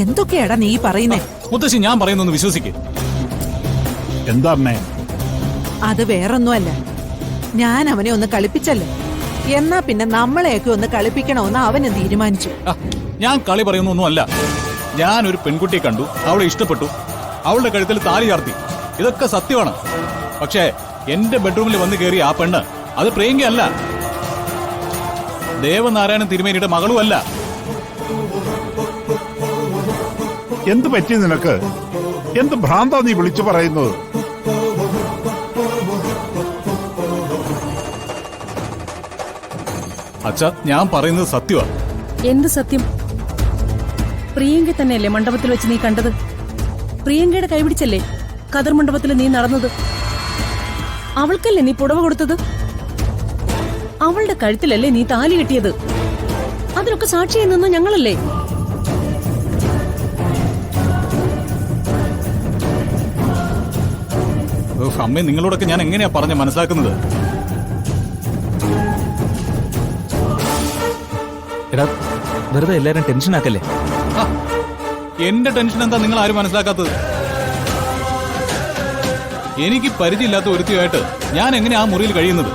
എന്തൊക്കെയാടാ നീ പറയുന്നേ? മുത്തശ്ശി ഞാൻ പറയുന്നൊന്ന് വിശ്വസിക്കേ. എന്താ അമ്മേ? അത് വേറൊന്നുമല്ല, ഞാൻ അവനെ ഒന്ന് കളിപ്പിച്ചല്ലോ. എന്നാ പിന്നെ നമ്മളെയൊക്കെ ഒന്ന് കളിപ്പിക്കണമെന്ന് അവന് തീരുമാനിച്ചു. ഞാൻ കളി പറയുന്നൊന്നുമല്ല. ഞാനൊരു പെൺകുട്ടിയെ കണ്ടു, അവളെ ഇഷ്ടപ്പെട്ടു, അവളുടെ കഴുത്തിൽ താലി ചാർത്തി. ഇതൊക്കെ സത്യമാണ്. പക്ഷേ എന്റെ ബെഡ്റൂമിൽ വന്ന് കയറിയ ആ പെണ്ണ് അത് പ്രിയങ്കയല്ല, ദേവനാരായണൻ തിരുമേനിയുടെ മകളുമല്ല. എന്ത് പറ്റി നിനക്ക്? എന്ത് ഭ്രാന്താ നീ വിളിച്ചു പറയുന്നത്? അച്ഛാ, ഞാൻ പറയുന്നത് സത്യമാണ്. എന്ത് സത്യം? പ്രിയങ്ക തന്നെയല്ലേ മണ്ഡപത്തിൽ വെച്ച് നീ കണ്ടത്? പ്രിയങ്കയുടെ കൈപിടിച്ചല്ലേ കതിർ മണ്ഡപത്തിൽ നീ നടന്നത്? അവൾക്കല്ലേ നീ പുടവ കൊടുത്തത്? അവളുടെ കഴുത്തിലല്ലേ നീ താലി കെട്ടിയത്? അതിനൊക്കെ സാക്ഷിയായി നിന്ന ഞങ്ങളല്ലേ? അമ്മേ, നിങ്ങളോടൊക്കെ ഞാൻ എങ്ങനെയാ പറഞ്ഞ് മനസ്സിലാക്കുന്നത്? എടാ, വെറുതെ എല്ലാരും ടെൻഷൻ ആക്കല്ലേ. എന്റെ ടെൻഷൻ എന്താ നിങ്ങൾ ആരും മനസ്സിലാക്കാത്തത്? എനിക്ക് പരിചയമില്ലാത്ത ഒരുത്തിയായിട്ട് ഞാൻ എങ്ങനെയാ ആ മുറിയിൽ കഴിയുന്നത്?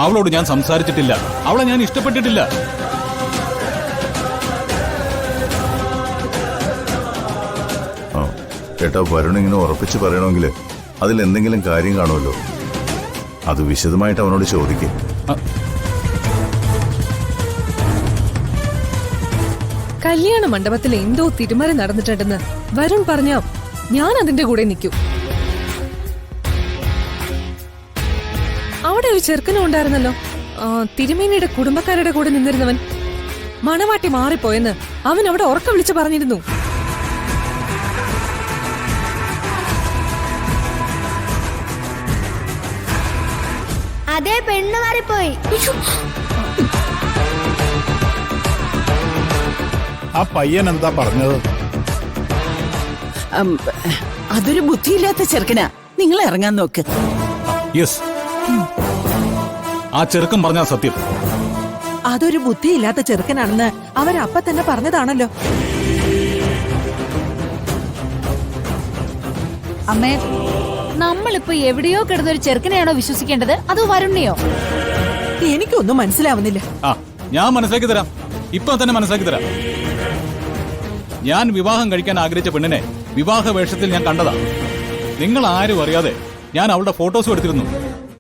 അവളോട് ഞാൻ സംസാരിച്ചിട്ടില്ല, അവളെ ഞാൻ ഇഷ്ടപ്പെട്ടിട്ടില്ല. കേട്ടോ, വരുൺ ഇങ്ങനെ ഉറപ്പിച്ച് പറയണമെങ്കിൽ അതിൽ എന്തെങ്കിലും കാര്യം കാണുമല്ലോ. അത് വിശദമായിട്ട് അവനോട് ചോദിക്കും. കല്യാണ മണ്ഡപത്തിൽ എന്തോ തിരുമറി നടന്നിട്ടുണ്ടെന്ന് വരുൺ പറഞ്ഞോ, ഞാൻ അതിന്റെ കൂടെ നിൽക്കും. അവിടെ ഒരു ചെറുക്കനും ഉണ്ടായിരുന്നല്ലോ, തിരുമേനിയുടെ കുടുംബക്കാരുടെ കൂടെ നിന്നിരുന്നവൻ. മണവാട്ടി മാറിപ്പോയെന്ന് അവൻ അവിടെ ഉറക്കം വിളിച്ചു പറഞ്ഞിരുന്നു. അതേ, പെണ്ണ് മാറിപ്പോയി. ആ പയ്യൻ എന്താ പറഞ്ഞത്? അതൊരു ബുദ്ധിയില്ലാത്ത ചെറുക്കനാ, നിങ്ങൾ ഇറങ്ങാൻ നോക്ക്. യെസ്, ആ ചെറുക്കൻ പറഞ്ഞ സത്യം. അതൊരു ബുദ്ധിയില്ലാത്ത ചെറുക്കനാണെന്ന് അവരപ്പ തന്നെ പറഞ്ഞതാണല്ലോ. അമ്മേ, നമ്മളിപ്പോ എവിടെയോ കിടന്നൊരു ചെറുക്കനെയാണോ വിശ്വസിക്കേണ്ടത്, അതോ വരുണിനെയോ? എനിക്കൊന്നും മനസ്സിലാവുന്നില്ല. ഞാൻ മനസ്സിലാക്കി തരാം, ഇപ്പൊ തന്നെ മനസ്സിലാക്കി തരാം. ഞാൻ വിവാഹം കഴിക്കാൻ ആഗ്രഹിച്ച പെണ്ണിനെ വിവാഹ വേഷത്തിൽ ഞാൻ കണ്ടതാ. നിങ്ങൾ ആരും അറിയാതെ ഞാൻ അവളുടെ ഫോട്ടോസും എടുത്തിരുന്നു.